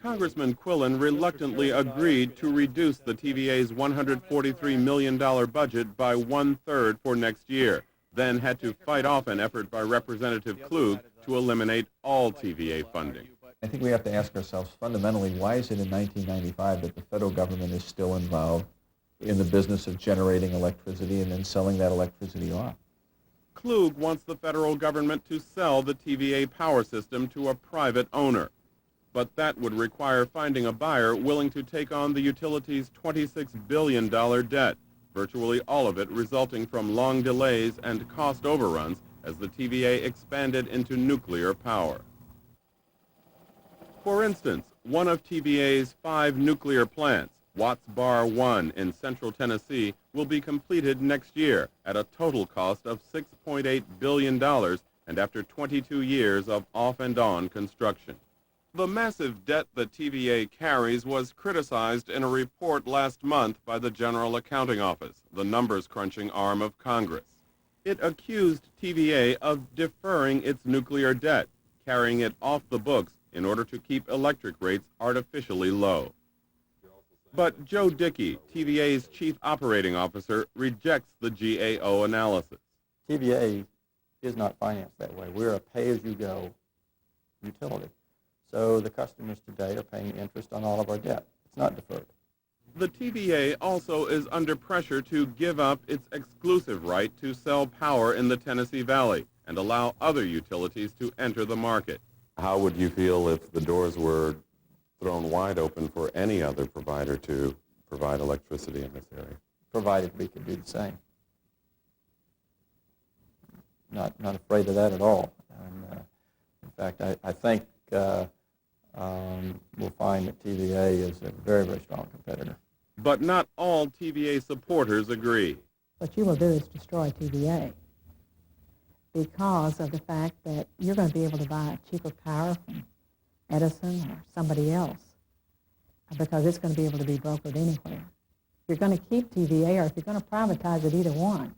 A: Congressman Quillen reluctantly agreed to reduce the TVA's $143 million budget by 1/3 for next year, then had to fight off an effort by Representative Klug to eliminate all TVA funding.
Y: I think we have to ask ourselves fundamentally, why is it in 1995 that the federal government is still involved in the business of generating electricity and then selling that electricity off?
A: Klug wants the federal government to sell the TVA power system to a private owner. But that would require finding a buyer willing to take on the utility's $26 billion debt, virtually all of it resulting from long delays and cost overruns as the TVA expanded into nuclear power. For instance, one of TVA's 5 nuclear plants, Watts Bar 1 in central Tennessee, will be completed next year at a total cost of $6.8 billion and after 22 years of off-and-on construction. The massive debt the TVA carries was criticized in a report last month by the General Accounting Office, the numbers-crunching arm of Congress. It accused TVA of deferring its nuclear debt, carrying it off the books in order to keep electric rates artificially low. But Joe Dickey, TVA's chief operating officer, rejects the GAO analysis.
E: TVA is not financed that way. We're a pay-as-you-go utility. So the customers today are paying interest on all of our debt. It's not deferred.
A: The TVA also is under pressure to give up its exclusive right to sell power in the Tennessee Valley and allow other utilities to enter the market.
G: How would you feel if the doors were thrown wide open for any other provider to provide electricity in this area?
E: Provided we could do the same. Not afraid of that at all. And, in fact, I think we'll find that TVA is a very, very strong competitor.
A: But not all TVA supporters agree.
W: What you will do is destroy TVA because of the fact that you're going to be able to buy cheaper power from Edison or somebody else because it's going to be able to be brokered anywhere. If you're going to keep TVA or if you're going to privatize it, either one,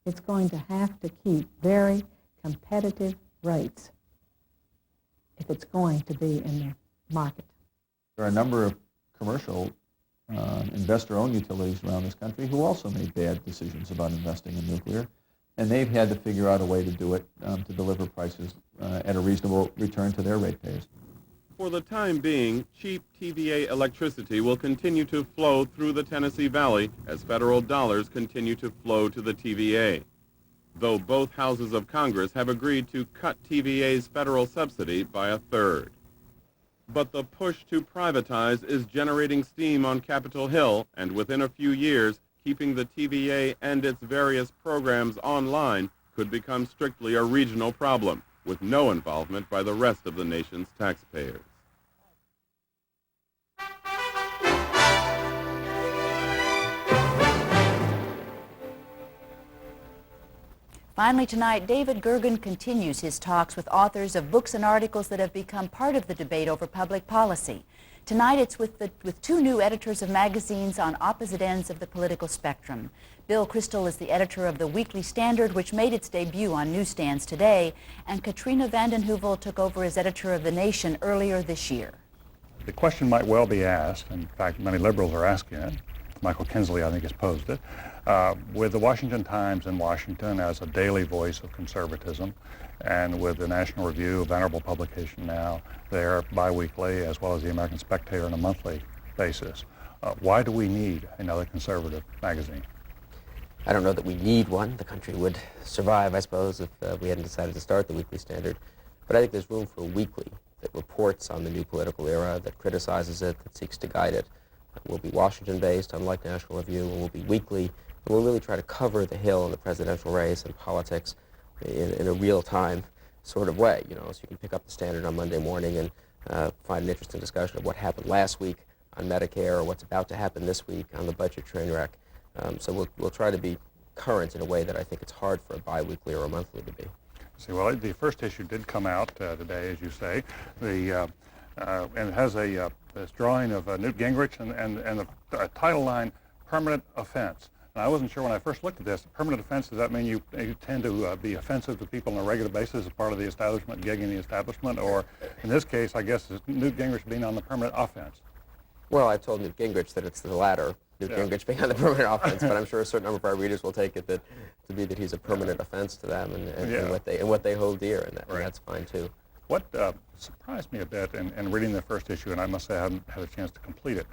W: it's going to have to keep very competitive rates if it's going to be in the market.
Y: There are a number of commercial investor-owned utilities around this country who also made bad decisions about investing in nuclear, and they've had to figure out a way to do it to deliver prices at a reasonable return to their ratepayers.
A: For the time being, cheap TVA electricity will continue to flow through the Tennessee Valley as federal dollars continue to flow to the TVA. Though both houses of Congress have agreed to cut TVA's federal subsidy by 1/3. But the push to privatize is generating steam on Capitol Hill, and within a few years, keeping the TVA and its various programs online could become strictly a regional problem, with no involvement by the rest of the nation's taxpayers.
C: Finally tonight, David Gergen continues his talks with authors of books and articles that have become part of the debate over public policy. Tonight it's with 2 new editors of magazines on opposite ends of the political spectrum. Bill Kristol is the editor of the Weekly Standard, which made its debut on newsstands today, and Katrina vanden Heuvel took over as editor of The Nation earlier this year.
H: The question might well be asked, in fact many liberals are asking it, Michael Kinsley I think has posed it, with the Washington Times in Washington as a daily voice of conservatism, and with the National Review, a venerable publication now, there biweekly, as well as the American Spectator on a monthly basis. Why do we need another conservative magazine?
I: I don't know that we need one. The country would survive, I suppose, if we hadn't decided to start the Weekly Standard. But I think there's room for a weekly that reports on the new political era, that criticizes it, that seeks to guide it. We'll be Washington-based, unlike National Review, and we'll be weekly, and we'll really try to cover the Hill in the presidential race and politics in a real-time sort of way, you know, so you can pick up the Standard on Monday morning and find an interesting discussion of what happened last week on Medicare or what's about to happen this week on the budget train wreck. So we'll try to be current in a way that I think it's hard for a bi-weekly or a monthly to be.
H: See, well, the first issue did come out today, as you say, and it has this drawing of Newt Gingrich and the title line, permanent offense. And I wasn't sure when I first looked at this. Permanent offense, does that mean you tend to be offensive to people on a regular basis as part of the establishment, gigging the establishment? Or in this case, I guess, is Newt Gingrich being on the permanent offense?
I: Well, I told Newt Gingrich that it's the latter, Newt Gingrich being on the permanent offense, but I'm sure a certain number of our readers will take it to be that he's a permanent offense to them and what they hold dear, and that's fine too.
H: What surprised me a bit in reading the first issue, and I must say I haven't had a chance to complete it,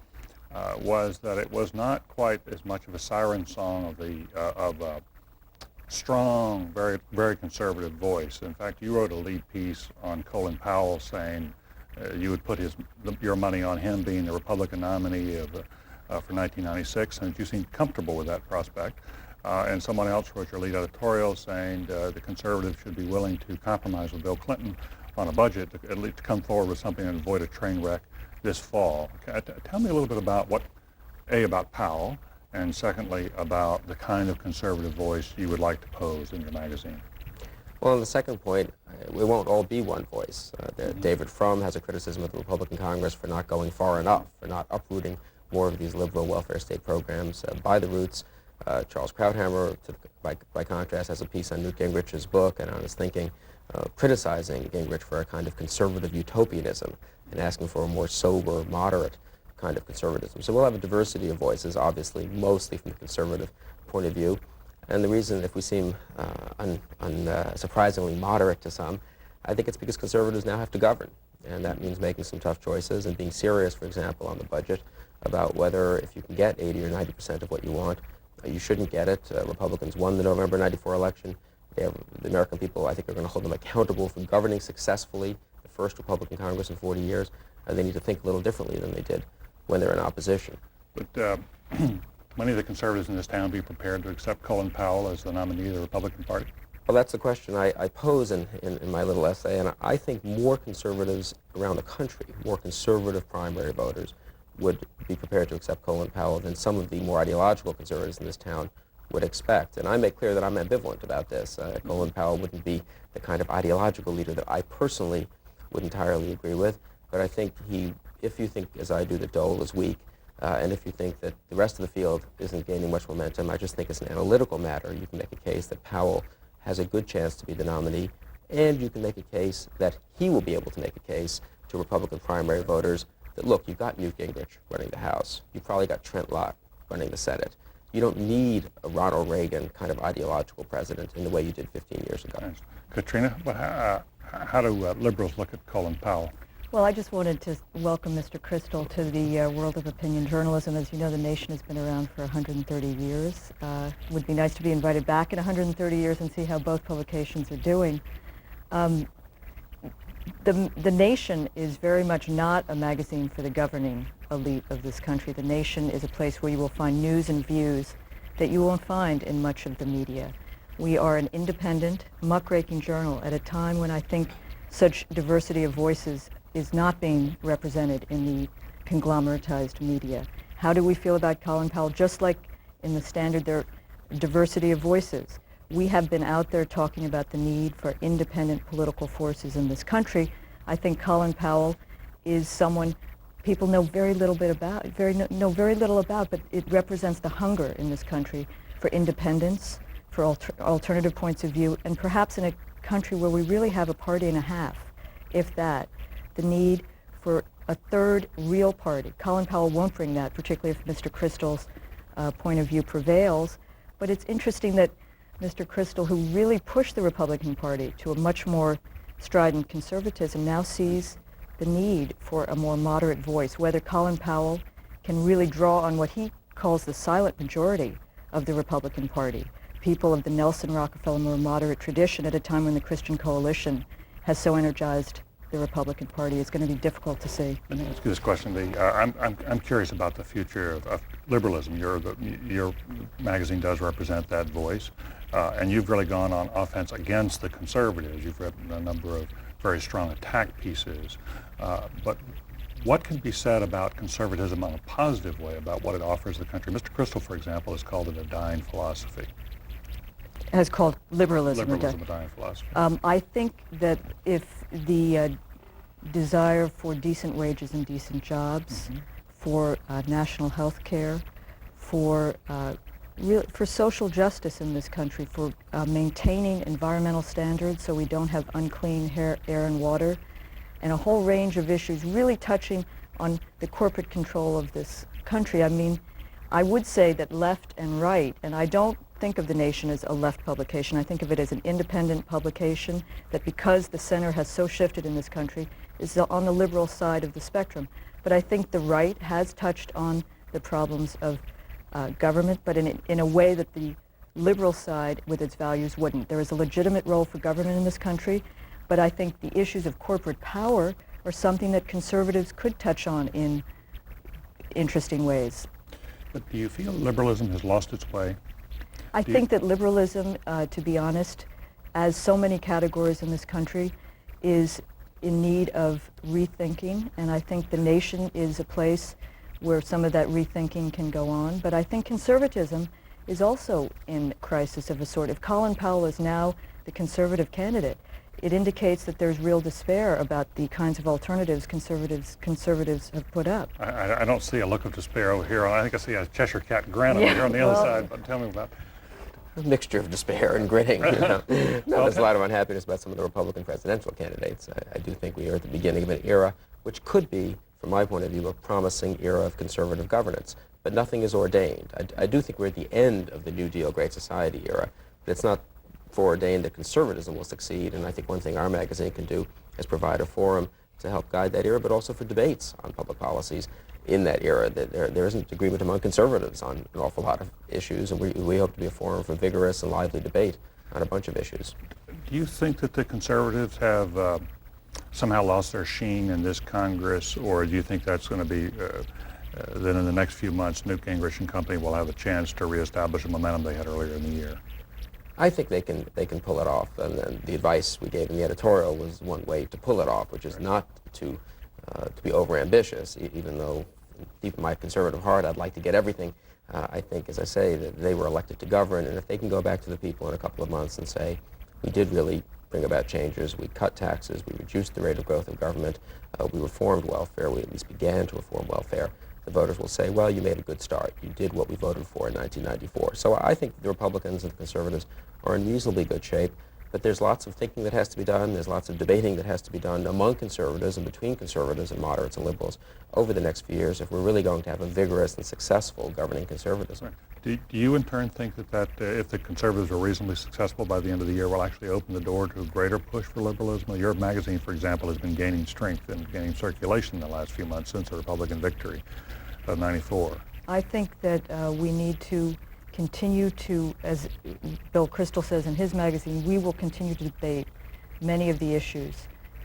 H: was that it was not quite as much of a siren song of a strong, very, very conservative voice. In fact, you wrote a lead piece on Colin Powell saying you would put your money on him being the Republican nominee for 1996, and you seemed comfortable with that prospect. And someone else wrote your lead editorial saying the conservatives should be willing to compromise with Bill Clinton on a budget to at least come forward with something and avoid a train wreck this fall. Tell me a little bit about about Powell, and secondly, about the kind of conservative voice you would like to pose in your magazine.
I: Well, on the second point, we won't all be one voice. David Frum has a criticism of the Republican Congress for not going far enough, for not uprooting more of these liberal welfare state programs by the roots. Charles Krauthammer, by contrast, has a piece on Newt Gingrich's book and on his thinking, criticizing Gingrich for a kind of conservative utopianism and asking for a more sober, moderate kind of conservatism. So we'll have a diversity of voices, obviously, mostly from the conservative point of view. And the reason, if we seem surprisingly moderate to some, I think it's because conservatives now have to govern. And that means making some tough choices and being serious, for example, on the budget about whether if you can get 80 or 90% of what you want, you shouldn't get it. Republicans won the November '94 election. The American people, I think, are going to hold them accountable for governing successfully the first Republican Congress in 40 years. And they need to think a little differently than they did when they're in opposition.
H: But many of the conservatives in this town be prepared to accept Colin Powell as the nominee of the Republican Party?
I: Well, that's the question I pose in my little essay, and I think more conservatives around the country, more conservative primary voters, would be prepared to accept Colin Powell than some of the more ideological conservatives in this town would expect. And I make clear that I'm ambivalent about this. Colin Powell wouldn't be the kind of ideological leader that I personally would entirely agree with, but I think if you think, as I do, that Dole is weak, and if you think that the rest of the field isn't gaining much momentum, I just think it's an analytical matter. You can make a case that Powell has a good chance to be the nominee, and you can make a case that he will be able to make a case to Republican primary voters that, look, you've got Newt Gingrich running the House. You've probably got Trent Lott running the Senate. You don't need a Ronald Reagan kind of ideological president in the way you did 15 years ago.
H: Thanks. Katrina, how do liberals look at Colin Powell?
C: Well, I just wanted to welcome Mr. Crystal to the world of opinion journalism. As you know, the nation has been around for 130 years. It would be nice to be invited back in 130 years and see how both publications are doing. The Nation is very much not a magazine for the governing elite of this country. The Nation is a place where you will find news and views that you won't find in much of the media. We are an independent, muckraking journal at a time when I think such diversity of voices is not being represented in the conglomeratized media. How do we feel about Colin Powell? Just like in the Standard, there are diversity of voices. We have been out there talking about the need for independent political forces in this country. I think Colin Powell is someone people know very little about, but it represents the hunger in this country for independence, for alternative points of view, and perhaps in a country where we really have a party and a half, if that, the need for a third real party. Colin Powell won't bring that, particularly if Mr. Crystal's point of view prevails, but it's interesting that Mr. Crystal, who really pushed the Republican Party to a much more strident conservatism, now sees the need for a more moderate voice, whether Colin Powell can really draw on what he calls the silent majority of the Republican Party, people of the Nelson Rockefeller more moderate tradition at a time when the Christian Coalition has so energized the Republican Party. Is going to be difficult to see.
H: Let me ask you this question. I'm curious about the future of liberalism. Your magazine does represent that voice, and you've really gone on offense against the conservatives. You've written a number of very strong attack pieces. But what can be said about conservatism in a positive way, about what it offers the country? Mr. Crystal, for example, has called it a dying philosophy.
C: Has called liberalism
H: a dying philosophy.
C: I think that if the desire for decent wages and decent jobs, for national health care, for
J: for social justice in this country, for maintaining environmental standards so we don't have unclean air and water, and a whole range of issues really touching on the corporate control of this country. I mean, I would say that left and right, and I don't think of The Nation as a left publication. I think of it as an independent publication that, because the center has so shifted in this country, is on the liberal side of the spectrum. But I think the right has touched on the problems of government, but in a way that the liberal side with its values wouldn't. There is a legitimate role for government in this country, but I think the issues of corporate power are something that conservatives could touch on in interesting ways.
H: But do you feel liberalism has lost its way?
J: I think that liberalism, to be honest, as so many categories in this country, is in need of rethinking, and I think The Nation is a place where some of that rethinking can go on. But I think conservatism is also in crisis of a sort. If Colin Powell is now the conservative candidate, it indicates that there's real despair about the kinds of alternatives conservatives have put up.
H: I don't see a look of despair over here. I think I see a Cheshire cat grin over here on the other side, but tell me about
I: a mixture of despair and grinning. You know? No, there's a lot of unhappiness about some of the Republican presidential candidates. I do think we are at the beginning of an era which could be, from my point of view, a promising era of conservative governance. But nothing is ordained. I do think we're at the end of the New Deal Great Society era. But it's not foreordained that conservatism will succeed, and I think one thing our magazine can do is provide a forum to help guide that era, but also for debates on public policies in that era. That there isn't agreement among conservatives on an awful lot of issues, and we hope to be a forum for vigorous and lively debate on a bunch of issues.
H: Do you think that the conservatives have somehow lost their sheen in this Congress, or do you think that's going to be that in the next few months Newt Gingrich and company will have a chance to reestablish the momentum they had earlier in the year?
I: I think they can pull it off, and the advice we gave in the editorial was one way to pull it off, which is not to be overambitious, even though deep in my conservative heart I'd like to get everything. I think, as I say, that they were elected to govern, and if they can go back to the people in a couple of months and say, we did really bring about changes, we cut taxes, we reduced the rate of growth of government, we reformed welfare, we at least began to reform welfare, the voters will say, well, you made a good start. You did what we voted for in 1994. So I think the Republicans and the conservatives are in reasonably good shape, but there's lots of thinking that has to be done. There's lots of debating that has to be done among conservatives and between conservatives and moderates and liberals over the next few years if we're really going to have a vigorous and successful governing conservatism.
H: Right. Do you in turn think that if the conservatives are reasonably successful by the end of the year will actually open the door to a greater push for liberalism? Your magazine, for example, has been gaining strength and gaining circulation in the last few months since the Republican victory of '94.
J: I think that we need to continue to, as Bill Kristol says in his magazine, we will continue to debate many of the issues,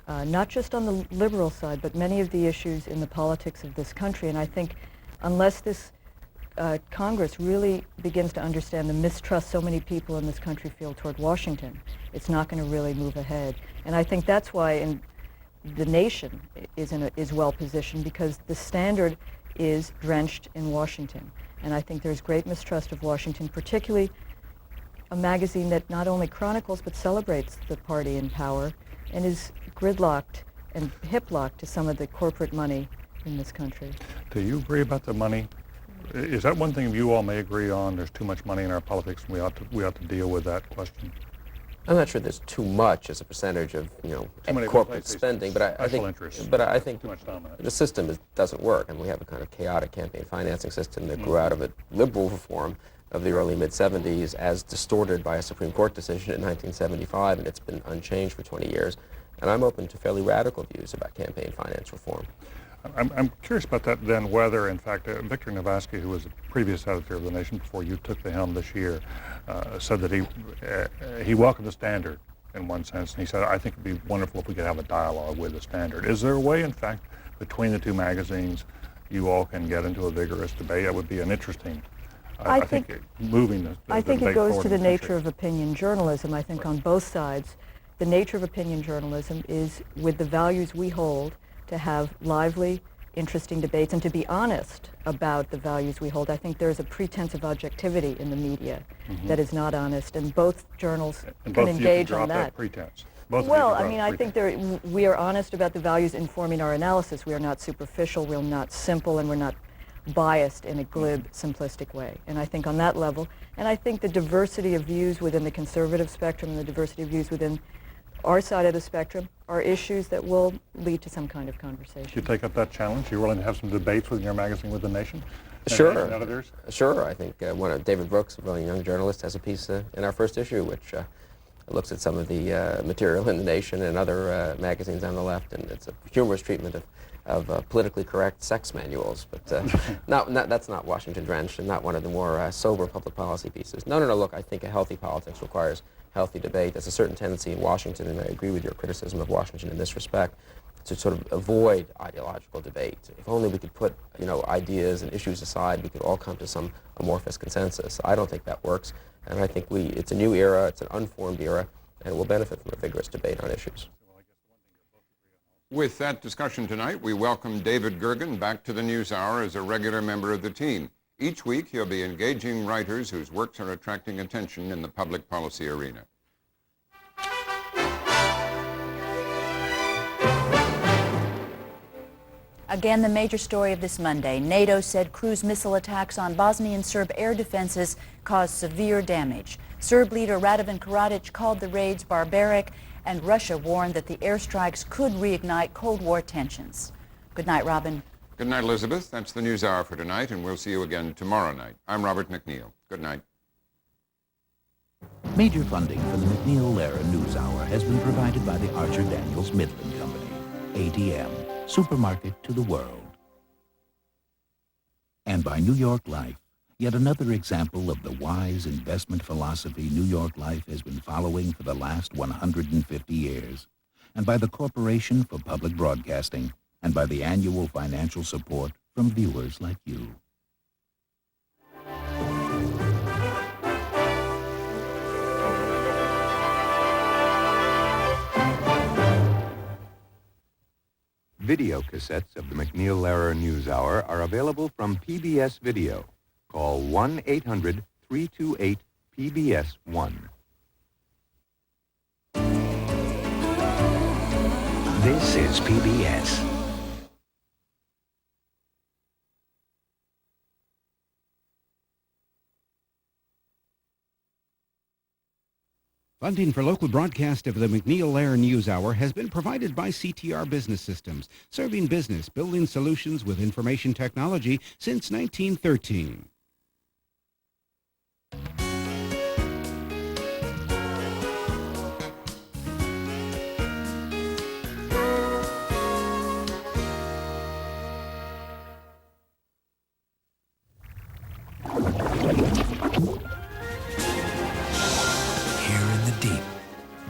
J: not just on the liberal side, but many of the issues in the politics of this country. And I think unless this Congress really begins to understand the mistrust so many people in this country feel toward Washington, it's not going to really move ahead. And I think that's why The Nation is well positioned, because the Standard is drenched in Washington. And I think there's great mistrust of Washington, particularly a magazine that not only chronicles but celebrates the party in power and is gridlocked and hip-locked to some of the corporate money in this country.
H: Do you agree about the money? Is that one thing you all may agree on? There's too much money in our politics, and we ought to deal with that question.
I: I'm not sure there's too much as a percentage of corporate spending, but I think the system doesn't work, and we have a kind of chaotic campaign financing system that grew out of a liberal reform of the early mid-'70s as distorted by a Supreme Court decision in 1975, and it's been unchanged for 20 years. And I'm open to fairly radical views about campaign finance reform.
H: I'm curious about that then, whether, in fact, Victor Navasky, who was the previous editor of The Nation before you took the helm this year, said that he welcomed the Standard in one sense, and he said, I think it would be wonderful if we could have a dialogue with the Standard. Is there a way, in fact, between the two magazines, you all can get into a vigorous debate? That would be an interesting, I think moving the
J: I think
H: debate
J: it goes
H: forward
J: to the
H: in
J: nature of opinion journalism, I think, on both sides. The nature of opinion journalism is, with the values we hold, to have lively, interesting debates and to be honest about the values we hold. I think there's a pretense of objectivity in the media that is not honest, and both journals can engage on that.
H: Pretense.
J: Well, I mean, I think we are honest about the values informing our analysis. We are not superficial, we're not simple, and we're not biased in a glib, simplistic way. And I think on that level, and I think the diversity of views within the conservative spectrum and the diversity of views within our side of the spectrum are issues that will lead to some kind of conversation.
H: You take up that challenge? You're willing to have some debates within your magazine with the Nation?
I: Sure.
H: Editors?
I: Sure. I think one of David Brooks, a brilliant young journalist, has a piece in our first issue which looks at some of the material in the Nation and other magazines on the left, and it's a humorous treatment of politically correct sex manuals, but that's not Washington drenched and not one of the more sober public policy pieces. No, look, I think a healthy politics requires healthy debate. There's a certain tendency in Washington, and I agree with your criticism of Washington in this respect, to sort of avoid ideological debate. If only we could put, ideas and issues aside, we could all come to some amorphous consensus. I don't think that works, and I think it's a new era, it's an unformed era, and it will benefit from a vigorous debate on issues.
B: With that discussion tonight, we welcome David Gergen back to the NewsHour as a regular member of the team. Each week, he'll be engaging writers whose works are attracting attention in the public policy arena.
C: Again, the major story of this Monday. NATO said cruise missile attacks on Bosnian Serb air defenses caused severe damage. Serb leader Radovan Karadzic called the raids barbaric, and Russia warned that the airstrikes could reignite Cold War tensions. Good night, Robin.
B: Good night, Elizabeth. That's the NewsHour for tonight, and we'll see you again tomorrow night. I'm Robert MacNeil. Good night.
L: Major funding for the MacNeil-Lehrer NewsHour has been provided by the Archer Daniels Midland Company. ATM, supermarket to the world. And by New York Life, yet another example of the wise investment philosophy New York Life has been following for the last 150 years. And by the Corporation for Public Broadcasting, and by the annual financial support from viewers like you.
M: Video cassettes of the MacNeil-Lehrer NewsHour are available from PBS Video. Call 1-800-328-PBS-1.
L: This is PBS.
N: Funding for local broadcast of the MacNeil-Lehrer NewsHour has been provided by CTR Business Systems, serving business building solutions with information technology since 1913.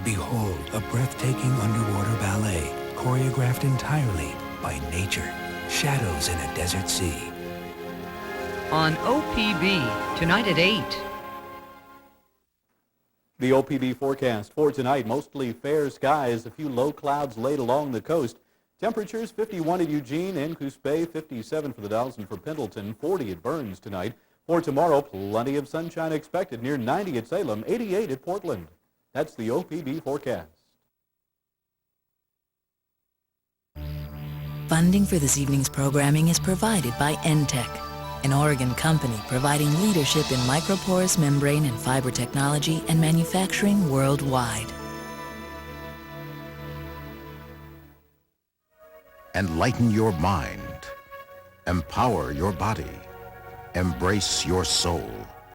L: Behold a breathtaking underwater ballet choreographed entirely by nature. Shadows in a desert sea.
O: On OPB, tonight at 8.
Q: The OPB forecast for tonight, mostly fair skies, a few low clouds laid along the coast. Temperatures 51 at Eugene and Coos Bay, 57 for the Dalles and for Pendleton, 40 at Burns tonight. For tomorrow, plenty of sunshine expected, near 90 at Salem, 88 at Portland. That's the OPB forecast.
Z: Funding for this evening's programming is provided by NTEC, an Oregon company providing leadership in microporous membrane and fiber technology and manufacturing worldwide.
L: Enlighten your mind. Empower your body. Embrace your soul.